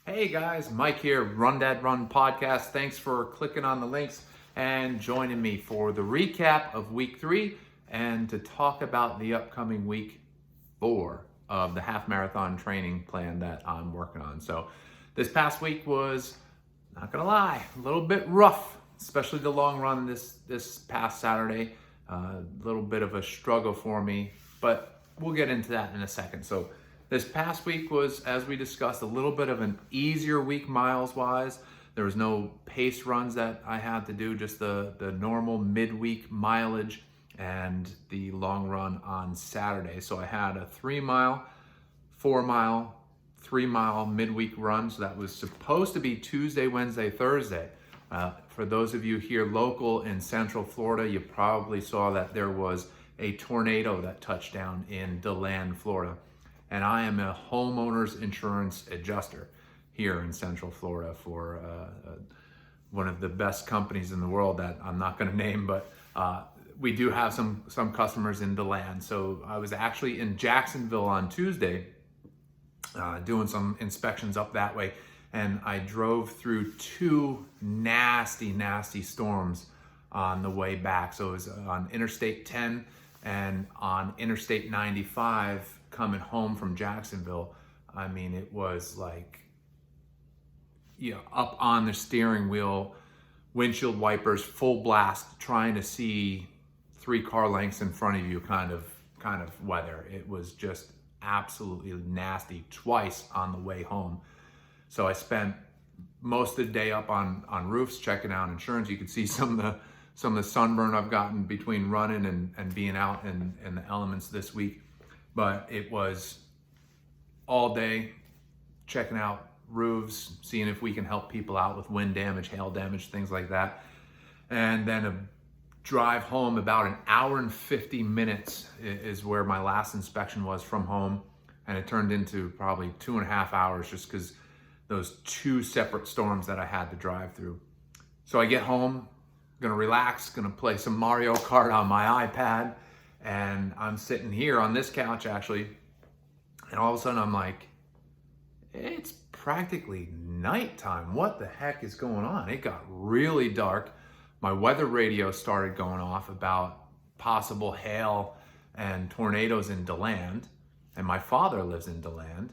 Hey guys, Mike here, Run Dad Run podcast. Thanks for clicking on the links and joining me for the recap of week 3 and to talk about the upcoming week 4 of the half marathon training plan that I'm working on. So this past week was, not gonna lie, a little bit rough, especially the long run this past Saturday. A little bit of a struggle for me, but we'll get into that in a second. So this past week was, as we discussed, a little bit of an easier week miles wise. There was no pace runs that I had to do, just the normal midweek mileage and the long run on Saturday. So I had a 3 mile, 4 mile, 3 mile midweek run. So that was supposed to be Tuesday, Wednesday, Thursday. For those of you here local in Central Florida, you probably saw that there was a tornado that touched down in Deland, Florida. And I am a homeowner's insurance adjuster here in Central Florida for one of the best companies in the world that I'm not going to name, but we do have some customers in Deland. So I was actually in Jacksonville on Tuesday doing some inspections up that way, and I drove through 2 nasty storms on the way back. So it was on Interstate 10 and on Interstate 95 coming home from Jacksonville. I mean, it was like, up on the steering wheel, windshield wipers, full blast, trying to see 3 car lengths in front of you kind of weather. It was just absolutely nasty twice on the way home. So I spent most of the day up on roofs checking out insurance. You could see some of the sunburn I've gotten between running and being out in the elements this week. But it was all day checking out roofs, seeing if we can help people out with wind damage, hail damage, things like that. And then a drive home, about an hour and 50 minutes is where my last inspection was from home. And it turned into probably 2.5 hours just because those 2 separate storms that I had to drive through. So I get home, gonna relax, gonna play some Mario Kart on my iPad. And I'm sitting here on this couch actually, and all of a sudden I'm like, it's practically nighttime. What the heck is going on? It got really dark. My weather radio started going off about possible hail and tornadoes in Deland. And my father lives in Deland.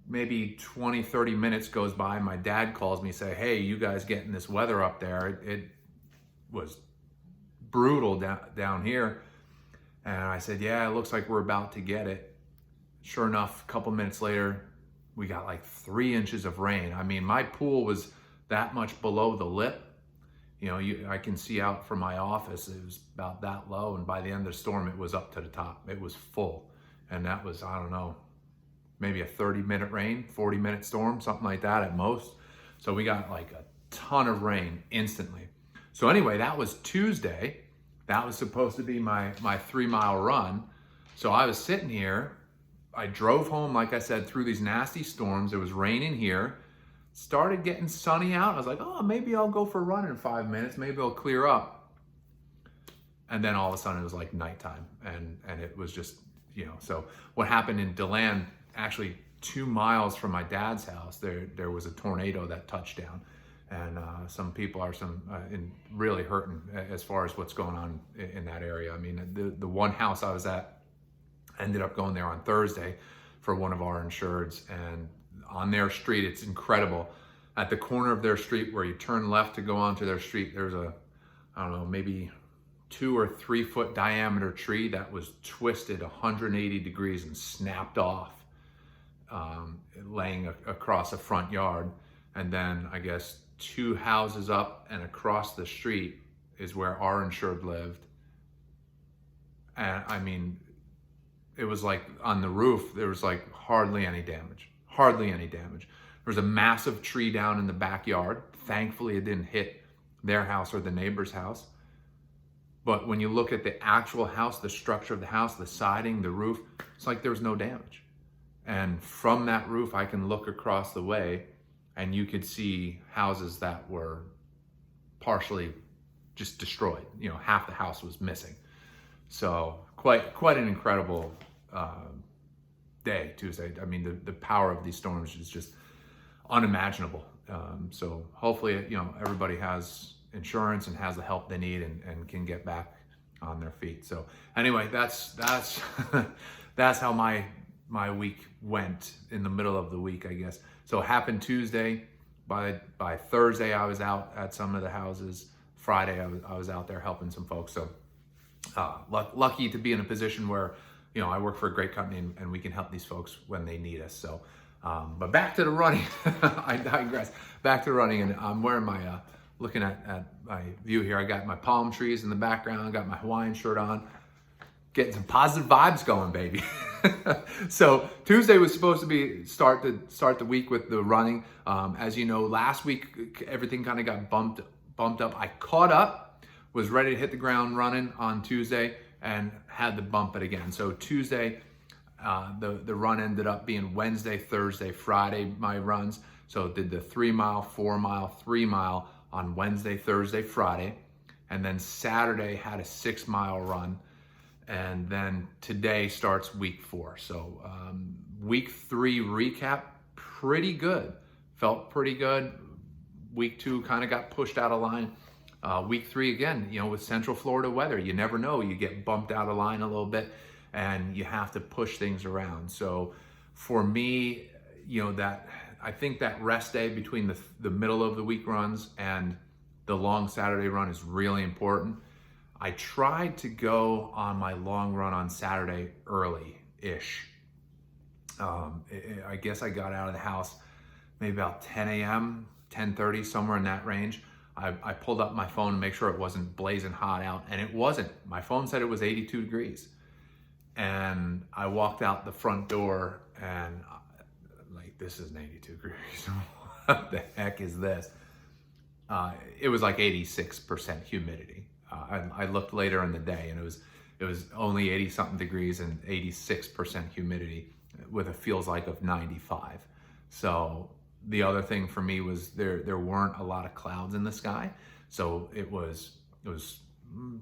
Maybe 20, 30 minutes goes by. My dad calls me, say, hey, you guys getting this weather up there? It was brutal down here. And I said, yeah, it looks like we're about to get it. Sure enough, a couple minutes later, we got like 3 inches of rain. I mean, my pool was that much below the lip. I can see out from my office, it was about that low. And by the end of the storm, it was up to the top. It was full. And that was, I don't know, maybe a 30-minute rain, 40-minute storm, something like that at most. So we got like a ton of rain instantly. So anyway, that was Tuesday. That was supposed to be my 3-mile run. So I was sitting here. I drove home, like I said, through these nasty storms. It was raining here. Started getting sunny out. I was like, oh, maybe I'll go for a run in 5 minutes. Maybe it'll clear up. And then all of a sudden it was like nighttime. And it was just, so what happened in Deland, actually 2 miles from my dad's house, there was a tornado that touched down. And some people are really hurting as far as what's going on in that area. I mean, the one house I was at, ended up going there on Thursday for one of our insureds, and on their street, it's incredible. At the corner of their street where you turn left to go onto their street, there's I don't know, maybe 2 or 3 foot diameter tree that was twisted 180 degrees and snapped off, laying across a front yard. And then I guess 2 houses up and across the street is where our insured lived. And I mean, it was like on the roof, there was like hardly any damage. There was a massive tree down in the backyard. Thankfully, it didn't hit their house or the neighbor's house. But when you look at the actual house, the structure of the house, the siding, the roof, it's like there was no damage. And from that roof, I can look across the way and you could see houses that were partially just destroyed. Half the house was missing. So quite an incredible day, Tuesday. I mean, the power of these storms is just unimaginable. So hopefully, everybody has insurance and has the help they need and can get back on their feet. So anyway, that's that's how my week went in the middle of the week, I guess. So it happened Tuesday. By Thursday, I was out at some of the houses. Friday, I was out there helping some folks. So lucky to be in a position where, I work for a great company and we can help these folks when they need us. So, but back to the running. I digress. Back to running, and I'm wearing my, looking at my view here. I got my palm trees in the background. Got my Hawaiian shirt on. Getting some positive vibes going, baby. So Tuesday was supposed to be start the week with the running. As you know, last week everything kind of got bumped up. I caught up, was ready to hit the ground running on Tuesday, and had to bump it again. So Tuesday, the run ended up being Wednesday, Thursday, Friday, my runs. So did the 3 mile, 4 mile, 3 mile on Wednesday, Thursday, Friday. And then Saturday had a 6 mile run. And then today starts week 4. So week 3 recap, pretty good. Felt pretty good. Week 2 kind of got pushed out of line. Week 3 again, with Central Florida weather, you never know. You get bumped out of line a little bit and you have to push things around. So for me, I think that rest day between the middle of the week runs and the long Saturday run is really important. I tried to go on my long run on Saturday early-ish. I guess I got out of the house maybe about 10 a.m., 10:30, somewhere in that range. I pulled up my phone to make sure it wasn't blazing hot out, and it wasn't. My phone said it was 82 degrees. And I walked out the front door and this isn't 82 degrees. What the heck is this? It was like 86% humidity. I looked later in the day and it was only 80 something degrees and 86% humidity with a feels like of 95. So the other thing for me was there weren't a lot of clouds in the sky. So it was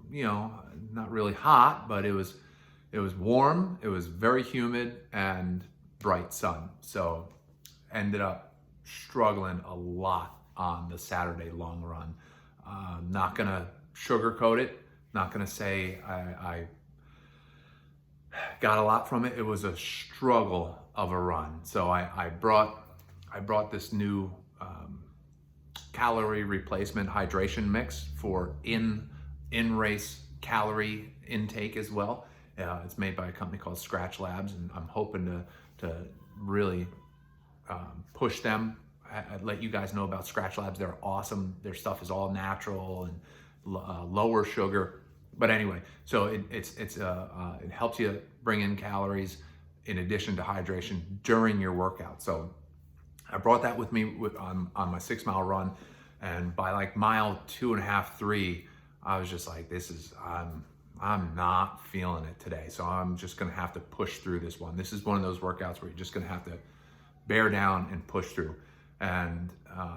not really hot, but it was warm, it was very humid and bright sun. So ended up struggling a lot on the Saturday long run. Not gonna sugarcoat it, not gonna say I got a lot from it. It was a struggle of a run. So I brought this new calorie replacement hydration mix for in-race calorie intake as well. It's made by a company called Scratch Labs, and I'm hoping to really push them. I'd let you guys know about Scratch Labs. They're awesome. Their stuff is all natural and lower sugar. But anyway, so it helps you bring in calories in addition to hydration during your workout. So I brought that with me on my 6 mile run, and by like mile 2.5, 3, I was just like, I'm not feeling it today. So I'm just gonna have to push through this one. This is one of those workouts where you're just gonna have to bear down and push through. And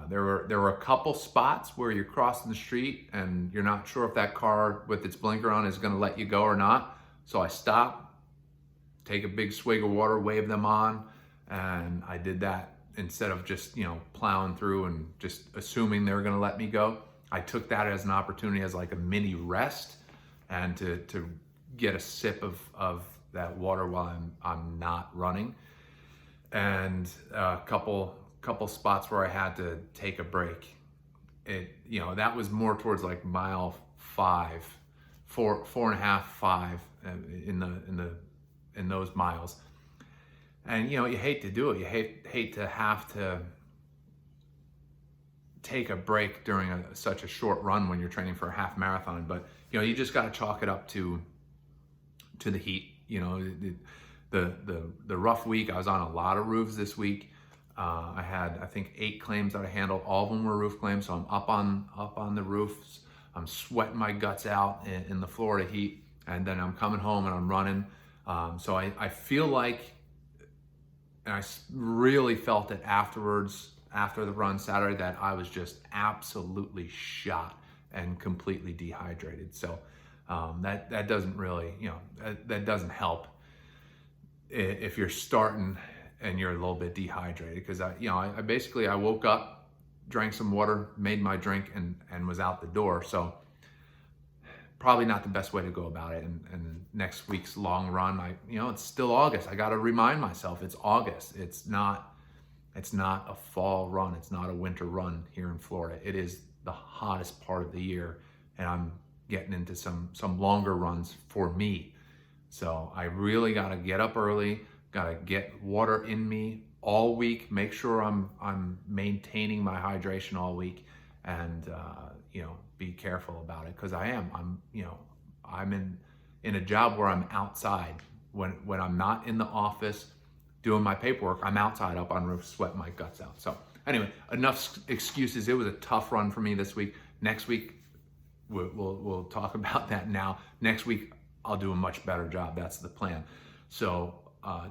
there were a couple spots where you're crossing the street and you're not sure if that car with its blinker on is gonna let you go or not. So I stopped, take a big swig of water, wave them on, and I did that instead of just plowing through and just assuming they were gonna let me go. I took that as an opportunity, as like a mini rest, and to get a sip of that water while I'm not running. And a couple spots where I had to take a break. That was more towards like mile 5, 4.5, 5 in those miles. And you hate to do it. You hate to have to take a break during such a short run when you're training for a half marathon. But you just got to chalk it up to the heat. The rough week. I was on a lot of roofs this week. I had, I think, 8 claims that I handled. All of them were roof claims, so I'm up on the roofs. I'm sweating my guts out in the Florida heat, and then I'm coming home and I'm running. So I feel like, and I really felt it afterwards, after the run Saturday, that I was just absolutely shot and completely dehydrated. So that doesn't really, that doesn't help if you're starting and you're a little bit dehydrated, because I basically I woke up, drank some water, made my drink, and was out the door. So probably not the best way to go about it. And next week's long run, it's still August. I got to remind myself it's August. It's not a fall run. It's not a winter run here in Florida. It is the hottest part of the year, and I'm getting into some longer runs for me. So I really got to get up early, got to get water in me all week, make sure I'm maintaining my hydration all week, and be careful about it, because I'm in a job where I'm outside. When I'm not in the office doing my paperwork, I'm outside up on roof sweating my guts out. So anyway, enough excuses. It was a tough run for me this week. Next week we'll talk about that now. Next week I'll do a much better job. That's the plan. So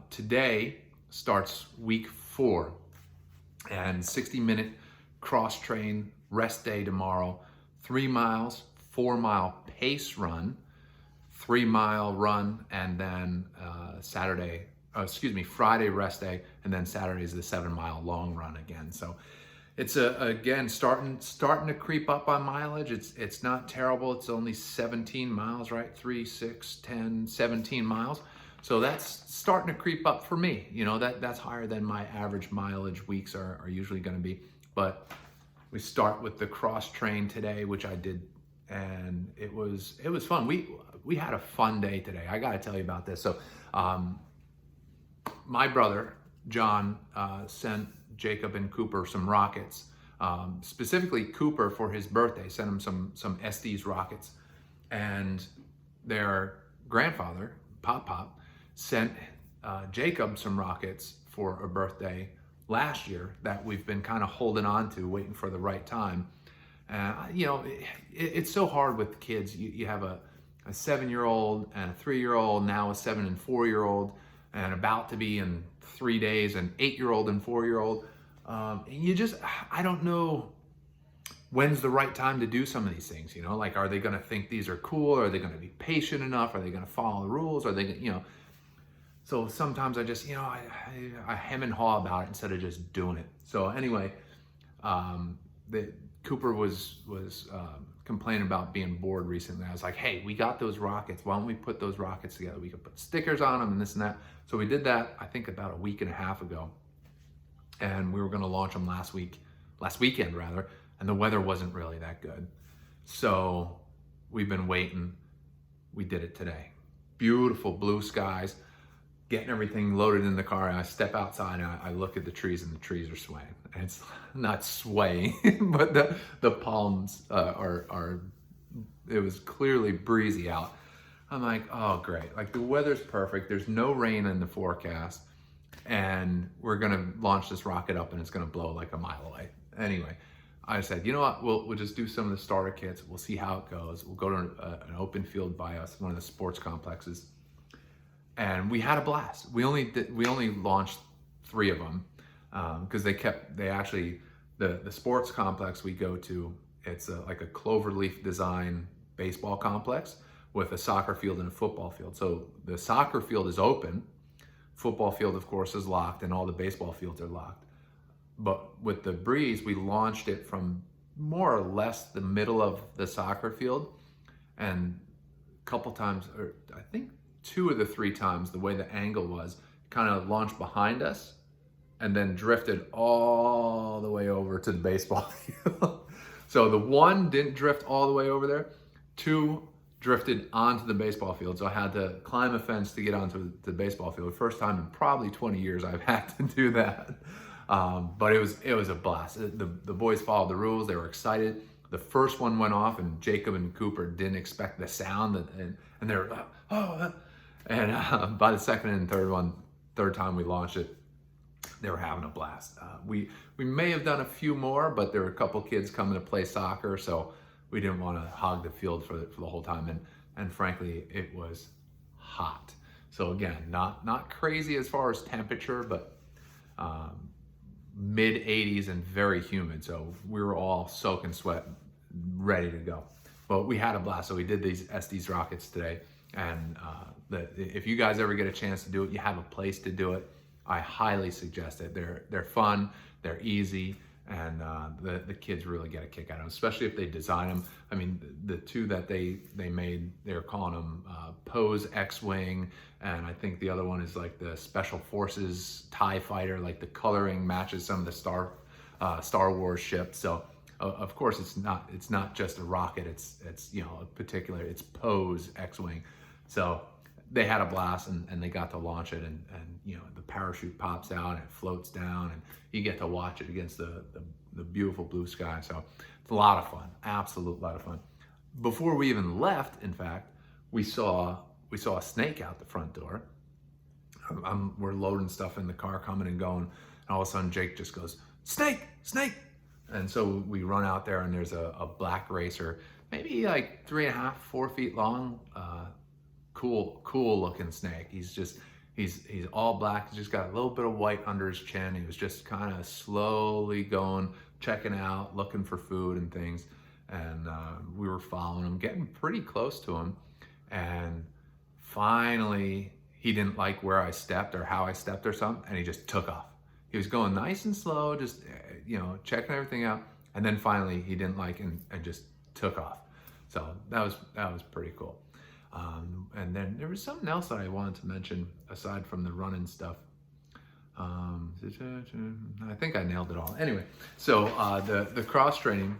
today starts week 4, and 60-minute cross train rest day tomorrow. 3 miles, 4-mile pace run, 3-mile run, and then Friday rest day, and then Saturday is the 7-mile long run again. So it's again starting to creep up on mileage. It's not terrible. It's only 17 miles, right? 3, 6, 10, 17 miles. So that's starting to creep up for me. That's higher than my average mileage weeks are usually going to be. But we start with the cross train today, which I did, and it was fun. We had a fun day today. I got to tell you about this. So my brother John sent Jacob and Cooper some rockets, specifically Cooper for his birthday. Sent him some Estes rockets, and their grandfather Pop sent Jacob some rockets for a birthday last year that we've been kind of holding on to, waiting for the right time. And it's so hard with kids. You have a 7-year-old and a 3-year-old, now a 7 and 4-year-old, and about to be in 3 days an 8-year-old and 4-year-old. I don't know when's the right time to do some of these things. Like, are they going to think these are cool? Are they going to be patient enough? Are they going to follow the rules? Are they, So sometimes I just, I hem and haw about it instead of just doing it. So anyway, Cooper was complaining about being bored recently. I was like, hey, we got those rockets. Why don't we put those rockets together? We could put stickers on them and this and that. So we did that, I think, about a week and a half ago. And we were going to launch them last weekend, and the weather wasn't really that good. So we've been waiting. We did it today. Beautiful blue skies. Getting everything loaded in the car, and I step outside and I look at the trees, and the trees are swaying. And it's not swaying, but the palms are. It was clearly breezy out. I'm like, oh great! Like, the weather's perfect. There's no rain in the forecast, and we're gonna launch this rocket up, and it's gonna blow like a mile away. Anyway, I said, you know what? We'll just do some of the starter kits. We'll see how it goes. We'll go to an open field by us, one of the sports complexes. And we had a blast. We only launched 3 of them because the sports complex we go to, it's like a cloverleaf design baseball complex with a soccer field and a football field. So the soccer field is open, football field of course is locked, and all the baseball fields are locked. But with the Breeze, we launched it from more or less the middle of the soccer field, and a couple times, or I think 2 of the 3 times, the way the angle was, kind of launched behind us and then drifted all the way over to the baseball field. So the 1 didn't drift all the way over there. 2 drifted onto the baseball field. So I had to climb a fence to get onto the baseball field. First time in probably 20 years I've had to do that. But it was a blast. The boys followed the rules. They were excited. The first one went off, and Jacob and Cooper didn't expect the sound, and they were like, oh. And by the second and third time we launched it, they were having a blast. We may have done a few more, but there were a couple kids coming to play soccer, so we didn't want to hog the field for the whole time. And frankly, it was hot. So again, not crazy as far as temperature, but mid 80s and very humid. So we were all soaking sweat, ready to go. But we had a blast. So we did these Estes rockets today. And if you guys ever get a chance to do it, you have a place to do it. I highly suggest it. They're fun, they're easy, and the kids really get a kick out of them, especially if they design them. I mean, the two that they made, they're calling them Pose X-Wing, and I think the other one is like the Special Forces TIE Fighter. Like the coloring matches some of the Star Wars ships. So of course it's not just a rocket. It's a particular, it's Pose X-Wing. So they had a blast, and they got to launch it, and the parachute pops out and it floats down, and you get to watch it against the beautiful blue sky. So it's a lot of fun, absolute lot of fun. Before we even left, in fact, we saw a snake out the front door. We're loading stuff in the car, coming and going, and all of a sudden Jake just goes, "Snake, snake!" And so we run out there, and there's a black racer, maybe like 3.5, 4 feet long. Cool looking snake. He's all black. He's just got a little bit of white under his chin. He was just kind of slowly going, checking out, looking for food and things. And we were following him, getting pretty close to him. And finally, he didn't like where I stepped or how I stepped or something, and he just took off. He was going nice and slow, just checking everything out. And then finally, he didn't like and just took off. So that was pretty cool. And then there was something else that I wanted to mention aside from the running stuff. I think I nailed it all. Anyway, so the cross training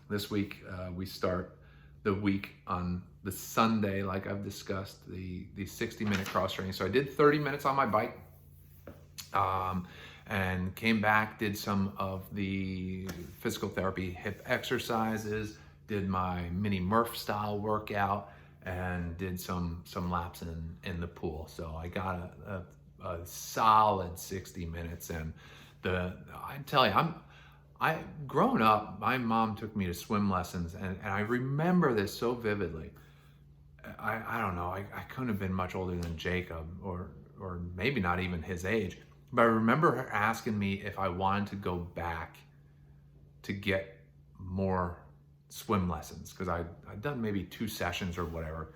this week, we start the week on the Sunday, like I've discussed, the 60-minute cross training. So I did 30 minutes on my bike, and came back, did some of the physical therapy hip exercises, did my mini Murph style workout, and did some laps in the pool. So I got a solid 60 minutes. And I tell you, growing up, my mom took me to swim lessons, and I remember this so vividly. I don't know, I couldn't have been much older than Jacob, or maybe not even his age, but I remember her asking me if I wanted to go back to get more swim lessons, because I'd done maybe 2 sessions or whatever.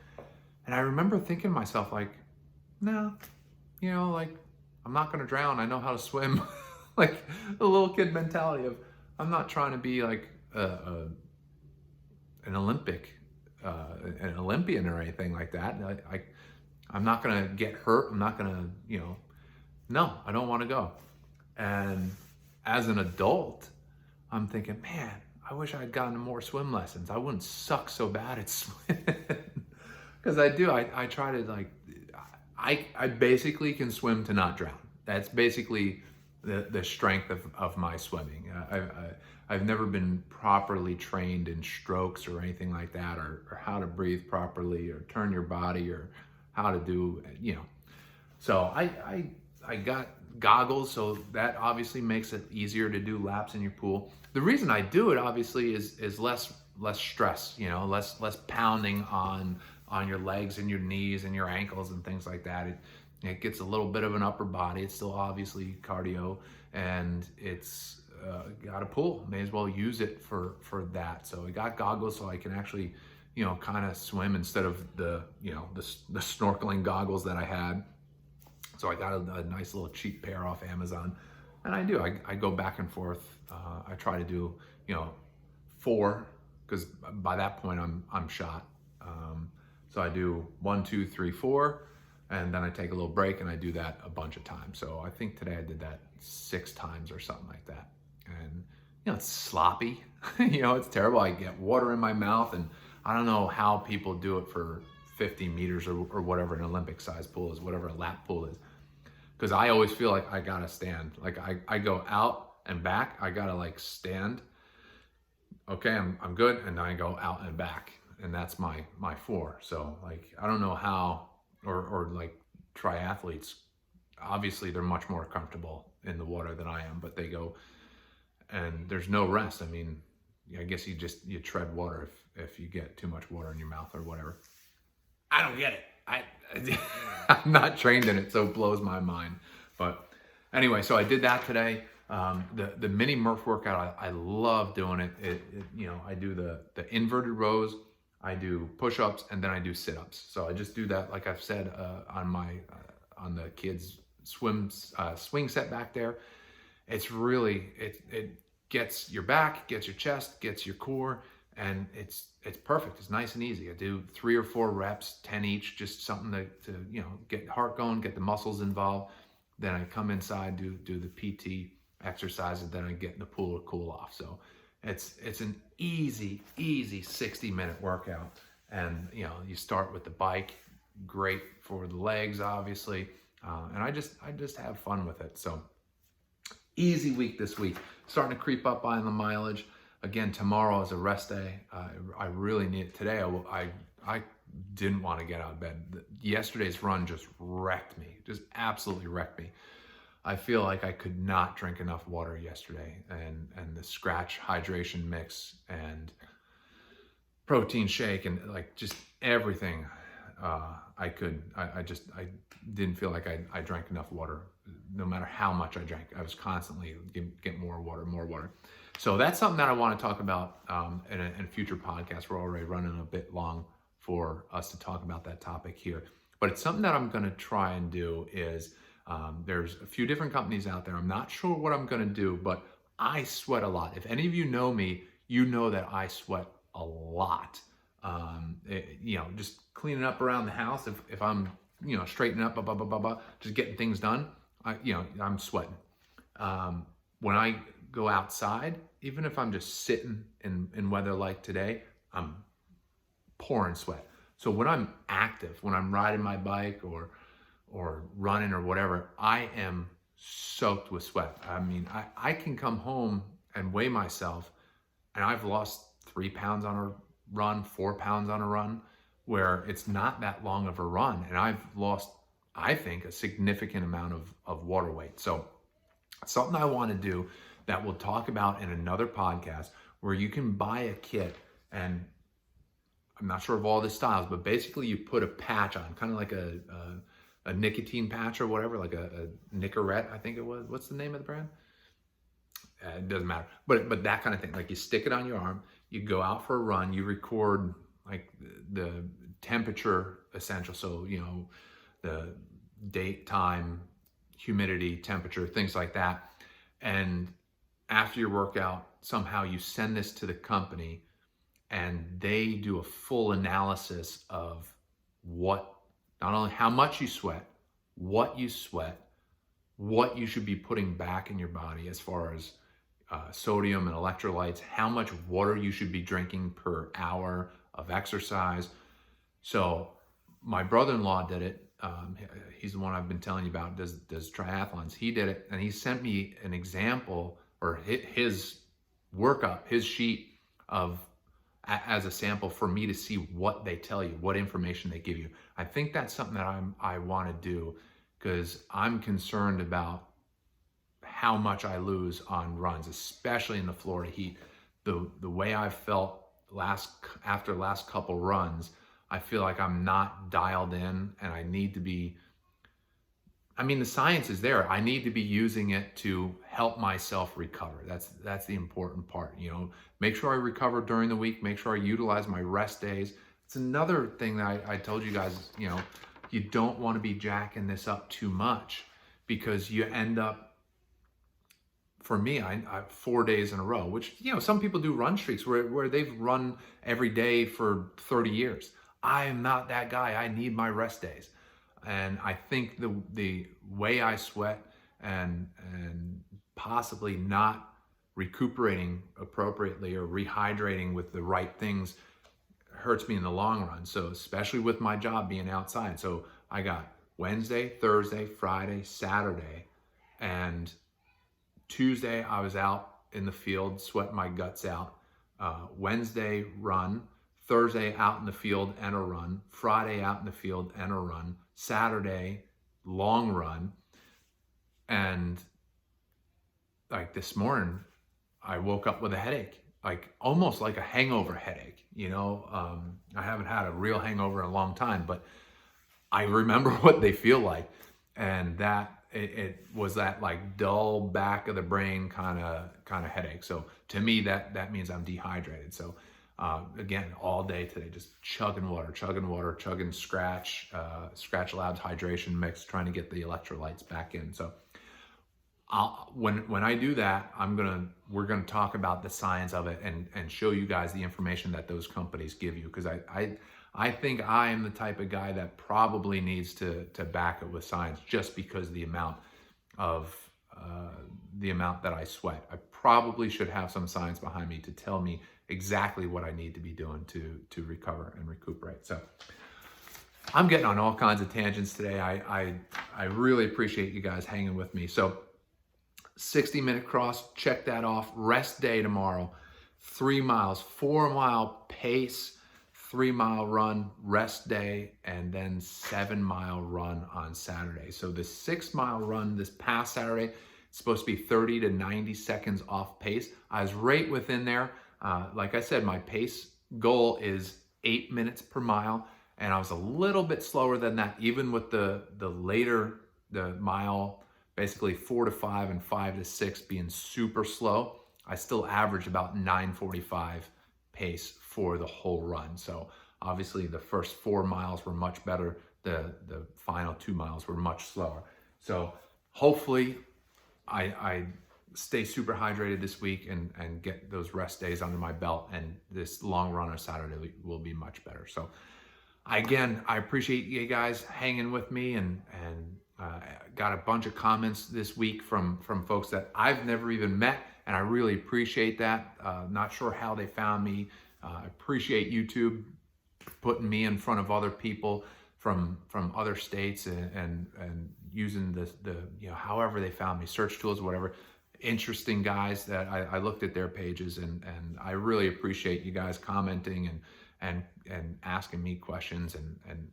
And I remember thinking to myself, like, no, like, I'm not gonna drown, I know how to swim. Like the little kid mentality of, I'm not trying to be like an Olympian or anything like that. I'm not gonna get hurt, I'm not gonna, no, I don't wanna go. And as an adult, I'm thinking, man, I wish I had gotten more swim lessons. I wouldn't suck so bad at swimming. Because I do, I try to, like, I basically can swim to not drown. That's basically the strength of my swimming. I've never been properly trained in strokes or anything like that, or how to breathe properly, or turn your body, or how to do, So I got goggles, so that obviously makes it easier to do laps in your pool. The reason I do it obviously is less stress, less pounding on your legs and your knees and your ankles and things like that. It gets a little bit of an upper body. It's still obviously cardio, and it's got a pool. May as well use it for that. So I got goggles so I can actually, kind of swim instead of the snorkeling goggles that I had. So I got a nice little cheap pair off Amazon, and I go back and forth. I try to do 4, because by that point I'm shot. So I do 1, 2, 3, 4, and then I take a little break, and I do that a bunch of times. So I think today I did that 6 times or something like that. And it's sloppy. It's terrible. I get water in my mouth, and I don't know how people do it for 50 meters or whatever an Olympic size pool is, whatever a lap pool is. Because I always feel like I gotta stand. Like I go out and back, I gotta like stand. Okay, I'm good, and then I go out and back, and that's my 4. So like, I don't know how, or like triathletes, obviously they're much more comfortable in the water than I am, but they go, and there's no rest. I mean, I guess you tread water if you get too much water in your mouth or whatever. I don't get it. I'm not trained in it, so it blows my mind. But anyway, so I did that today. The mini Murph workout, I love doing it. I do the inverted rows, I do push-ups, and then I do sit-ups. So I just do that, like I've said, on the kids' swing set back there. It's really, it gets your back, gets your chest, gets your core, and it's perfect. It's nice and easy. I do 3 or 4 reps, 10 each, just something to get heart going, get the muscles involved. Then I come inside, do the PT exercises, then I get in the pool to cool off. So it's an easy 60-minute workout. And you start with the bike, great for the legs, obviously. And I just have fun with it. So easy week this week. Starting to creep up on the mileage. Again, tomorrow is a rest day. I really need it. Today, I didn't want to get out of bed. Yesterday's run just wrecked me. Just absolutely wrecked me. I feel like I could not drink enough water yesterday, and the scratch hydration mix and protein shake and like just everything I didn't feel like I drank enough water. No matter how much I drank, I was constantly get more water. So that's something that I want to talk about in a future podcast. We're already running a bit long for us to talk about that topic here, but it's something that I'm going to try and do. Is there's a few different companies out there. I'm not sure what I'm going to do, but I sweat a lot. If any of you know me, you know that I sweat a lot. Just cleaning up around the house. If I'm straightening up, just getting things done, I'm sweating. When I go outside, even if I'm just sitting in weather like today, I'm pouring sweat. So when I'm active, when I'm riding my bike or running or whatever, I am soaked with sweat. I mean, I can come home and weigh myself, and I've lost 3 pounds on a run, 4 pounds on a run, where it's not that long of a run, and I've lost, I think, a significant amount of water weight. So something I want to do that we'll talk about in another podcast, where you can buy a kit, and I'm not sure of all the styles, but basically you put a patch on, kind of like a nicotine patch or whatever, like a Nicorette, I think it was. What's the name of the brand? It doesn't matter, but that kind of thing. Like you stick it on your arm, you go out for a run, you record like the temperature essential, so the date, time, humidity, temperature, things like that. And after your workout, somehow you send this to the company, and they do a full analysis of not only how much you sweat, what you should be putting back in your body as far as sodium and electrolytes, how much water you should be drinking per hour of exercise. So my brother-in-law did it. He's the one I've been telling you about, does triathlons. He did it, and he sent me an example, or his workup, his sheet as a sample for me to see what they tell you, what information they give you. I think that's something that I want to do, because I'm concerned about how much I lose on runs, especially in the Florida heat. The way I felt after the last couple runs, I feel like I'm not dialed in, and I need to be. I mean, the science is there. I need to be using it to help myself recover. That's the important part. Make sure I recover during the week. Make sure I utilize my rest days. It's another thing that I told you guys. You don't want to be jacking this up too much, because you end up. For me, I 4 days in a row, which some people do run streaks where they've run every day for 30 years. I am not that guy. I need my rest days. And I think the way I sweat and possibly not recuperating appropriately or rehydrating with the right things hurts me in the long run. So especially with my job being outside. So I got Wednesday, Thursday, Friday, Saturday, and Tuesday I was out in the field sweating my guts out. Wednesday run, Thursday out in the field and a run, Friday out in the field and a run, Saturday long run. And like this morning, I woke up with a headache, like almost like a hangover headache. I haven't had a real hangover in a long time, but I remember what they feel like. And that it was that like dull back of the brain kind of headache. So to me, that means I'm dehydrated. So Again, all day today, just chugging water, chugging Scratch Labs hydration mix, trying to get the electrolytes back in. So when I do that, we're gonna talk about the science of it and show you guys the information that those companies give you, because I think I am the type of guy that probably needs to back it with science, just because the amount that I sweat. I probably should have some science behind me to tell me exactly what I need to be doing to recover and recuperate. So I'm getting on all kinds of tangents today. I really appreciate you guys hanging with me. So 60-minute cross, check that off. Rest day tomorrow, 3 miles, 4-mile pace, 3-mile run, rest day, and then 7-mile run on Saturday. So the 6-mile run this past Saturday, it's supposed to be 30 to 90 seconds off pace. I was right within there. Like I said, my pace goal is 8 minutes per mile, and I was a little bit slower than that, even with the mile, basically 4 to 5 and 5 to 6 being super slow. I still averaged about 9:45 pace for the whole run. So obviously the first 4 miles were much better. The final 2 miles were much slower. So hopefully I stay super hydrated this week and get those rest days under my belt, and this long run on Saturday will be much better. So again, I appreciate you guys hanging with me, and got a bunch of comments this week from folks that I've never even met, and I really appreciate that. Not sure how they found me. I appreciate YouTube putting me in front of other people from other states and using the however they found me, search tools, whatever. Interesting guys that I looked at their pages, and I really appreciate you guys commenting and asking me questions, and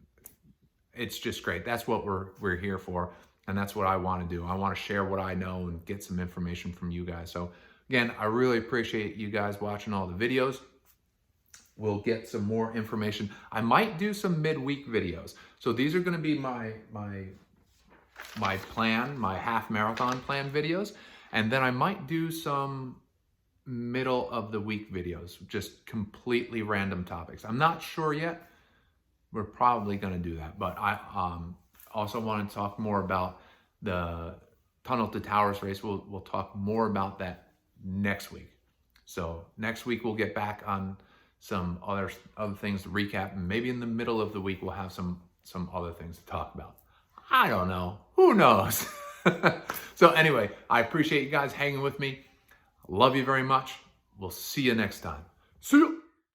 it's just great. That's what we're here for, and that's what I want to do. I want to share what I know and get some information from you guys. So again, I really appreciate you guys watching all the videos. We'll get some more information. I might do some midweek videos. So these are going to be my plan, my half marathon plan videos, and then I might do some middle of the week videos, just completely random topics. I'm not sure yet. We're probably going to do that, but I also want to talk more about the Tunnel to Towers race. We'll talk more about that next week. So next week we'll get back on some other things to recap, and maybe in the middle of the week we'll have some other things to talk about. I don't know. Who knows? So anyway, I appreciate you guys hanging with me. Love you very much. We'll see you next time. See you.